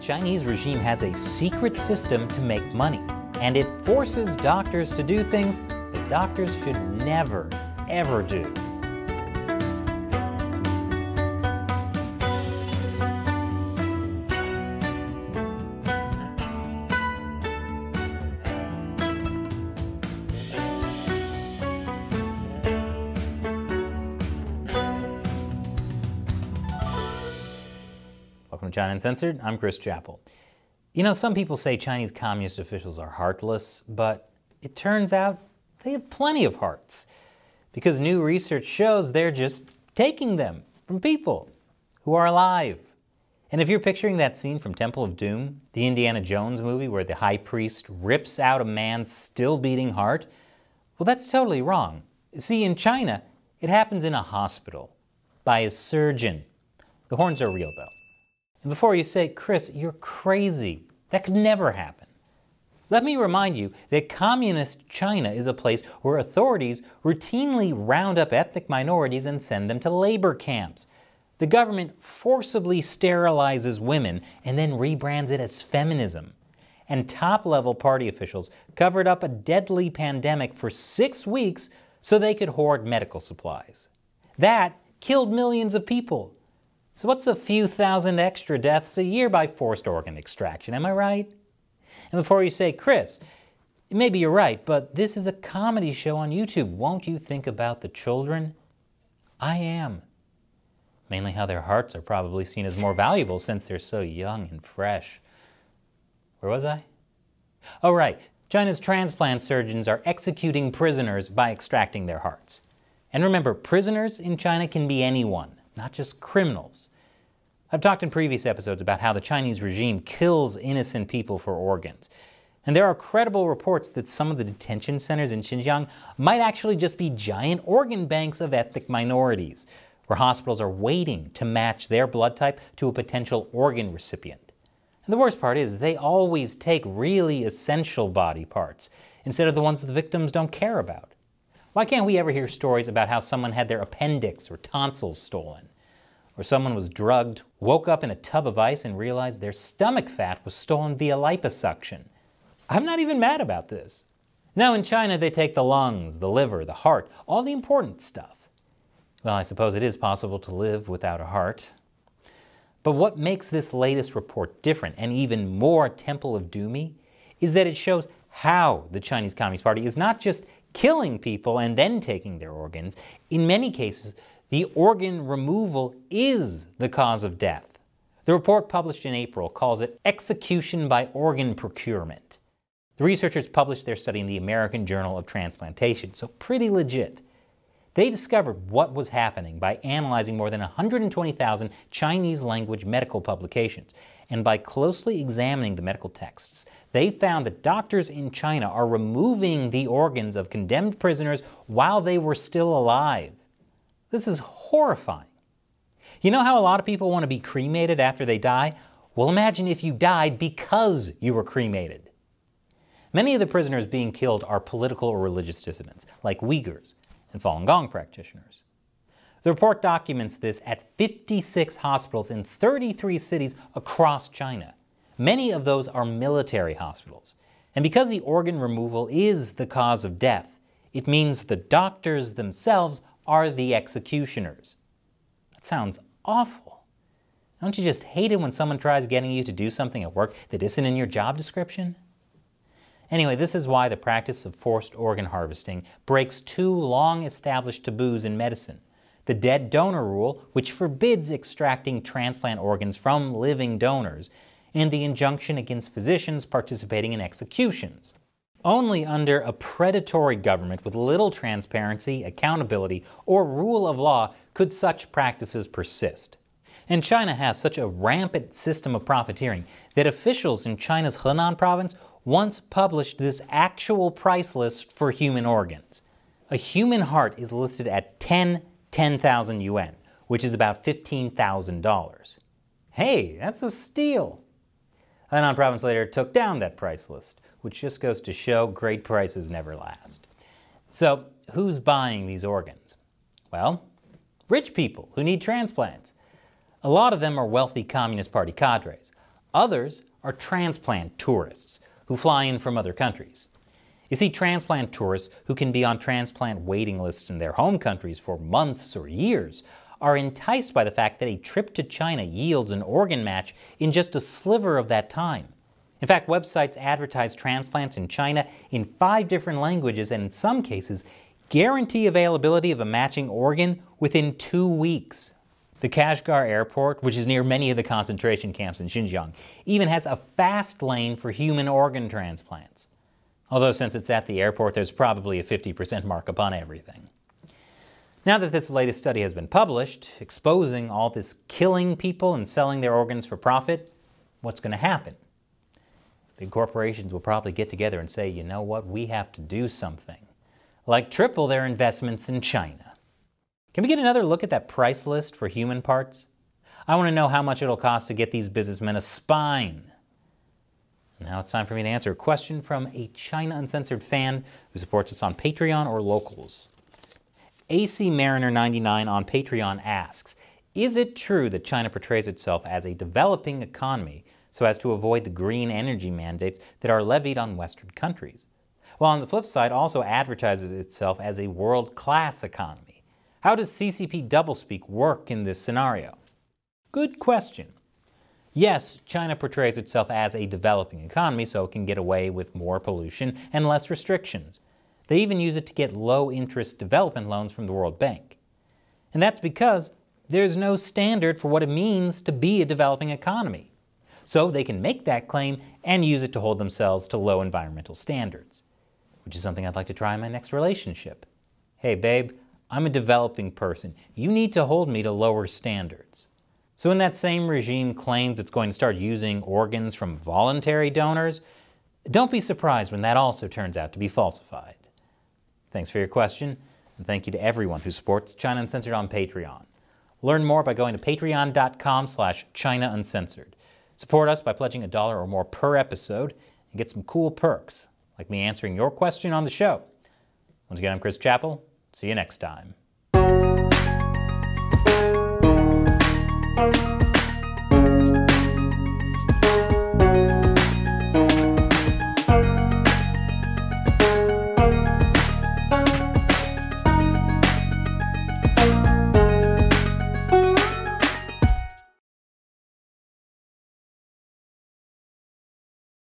Chinese regime has a secret system to make money, and it forces doctors to do things that doctors should never, ever do. Welcome to China Uncensored. I'm Chris Chappell. You know, some people say Chinese communist officials are heartless, but it turns out they have plenty of hearts, because new research shows they're just taking them from people who are alive. And if you're picturing that scene from Temple of Doom, the Indiana Jones movie where the high priest rips out a man's still beating heart, well, that's totally wrong. See, in China, it happens in a hospital by a surgeon. The horns are real, though. And before you say, Chris, you're crazy, that could never happen, let me remind you that communist China is a place where authorities routinely round up ethnic minorities and send them to labor camps. The government forcibly sterilizes women and then rebrands it as feminism. And top-level party officials covered up a deadly pandemic for 6 weeks so they could hoard medical supplies. That killed millions of people. So what's a few thousand extra deaths a year by forced organ extraction, am I right? And before you say, Chris, maybe you're right, but this is a comedy show on YouTube. Won't you think about the children? I am. Mainly how their hearts are probably seen as more valuable since they're so young and fresh. Where was I? Oh, right. China's transplant surgeons are executing prisoners by extracting their hearts. And remember, prisoners in China can be anyone, not just criminals. I've talked in previous episodes about how the Chinese regime kills innocent people for organs. And there are credible reports that some of the detention centers in Xinjiang might actually just be giant organ banks of ethnic minorities, where hospitals are waiting to match their blood type to a potential organ recipient. And the worst part is they always take really essential body parts instead of the ones that the victims don't care about. Why can't we ever hear stories about how someone had their appendix or tonsils stolen? Or someone was drugged, woke up in a tub of ice and realized their stomach fat was stolen via liposuction. I'm not even mad about this. Now in China they take the lungs, the liver, the heart, all the important stuff. Well, I suppose it is possible to live without a heart. But what makes this latest report different and even more Temple of Doomy is that it shows how the Chinese Communist Party is not just killing people and then taking their organs. In many cases, the organ removal is the cause of death. The report published in April calls it execution by organ procurement. The researchers published their study in the American Journal of Transplantation, so pretty legit. They discovered what was happening by analyzing more than 120,000 Chinese language medical publications, and by closely examining the medical texts, they found that doctors in China are removing the organs of condemned prisoners while they were still alive. This is horrifying. You know how a lot of people want to be cremated after they die? Well, imagine if you died because you were cremated. Many of the prisoners being killed are political or religious dissidents, like Uyghurs and Falun Gong practitioners. The report documents this at 56 hospitals in 33 cities across China. Many of those are military hospitals. And because the organ removal is the cause of death, it means the doctors themselves are the executioners. That sounds awful. Don't you just hate it when someone tries getting you to do something at work that isn't in your job description? Anyway, this is why the practice of forced organ harvesting breaks 2 long-established taboos in medicine. The dead donor rule, which forbids extracting transplant organs from living donors, and the injunction against physicians participating in executions. Only under a predatory government with little transparency, accountability, or rule of law could such practices persist. And China has such a rampant system of profiteering that officials in China's Henan province once published this actual price list for human organs. A human heart is listed at 10,000 yuan, which is about $15,000. Hey, that's a steal! Henan province later took down that price list, which just goes to show great prices never last. So, who's buying these organs? Well, rich people who need transplants. A lot of them are wealthy Communist Party cadres. Others are transplant tourists who fly in from other countries. You see, transplant tourists who can be on transplant waiting lists in their home countries for months or years are enticed by the fact that a trip to China yields an organ match in just a sliver of that time. In fact, websites advertise transplants in China in 5 different languages and in some cases guarantee availability of a matching organ within 2 weeks. The Kashgar airport, which is near many of the concentration camps in Xinjiang, even has a fast lane for human organ transplants. Although since it's at the airport, there's probably a 50% markup on everything. Now that this latest study has been published, exposing all this killing people and selling their organs for profit, what's going to happen? Big corporations will probably get together and say, you know what, we have to do something. Like triple their investments in China. Can we get another look at that price list for human parts? I want to know how much it'll cost to get these businessmen a spine. Now it's time for me to answer a question from a China Uncensored fan who supports us on Patreon or Locals. AC Mariner 99 on Patreon asks, is it true that China portrays itself as a developing economy so as to avoid the green energy mandates that are levied on Western countries, while on the flip side also advertises itself as a world-class economy? How does CCP doublespeak work in this scenario? Good question. Yes, China portrays itself as a developing economy so it can get away with more pollution and less restrictions. They even use it to get low-interest development loans from the World Bank. And that's because there's no standard for what it means to be a developing economy. So they can make that claim and use it to hold themselves to low environmental standards, which is something I'd like to try in my next relationship. Hey babe, I'm a developing person. You need to hold me to lower standards. So when that same regime claims it's going to start using organs from voluntary donors, don't be surprised when that also turns out to be falsified. Thanks for your question, and thank you to everyone who supports China Uncensored on Patreon. Learn more by going to patreon.com/China Uncensored. Support us by pledging $1 or more per episode and get some cool perks, like me answering your question on the show. Once again, I'm Chris Chappell. See you next time.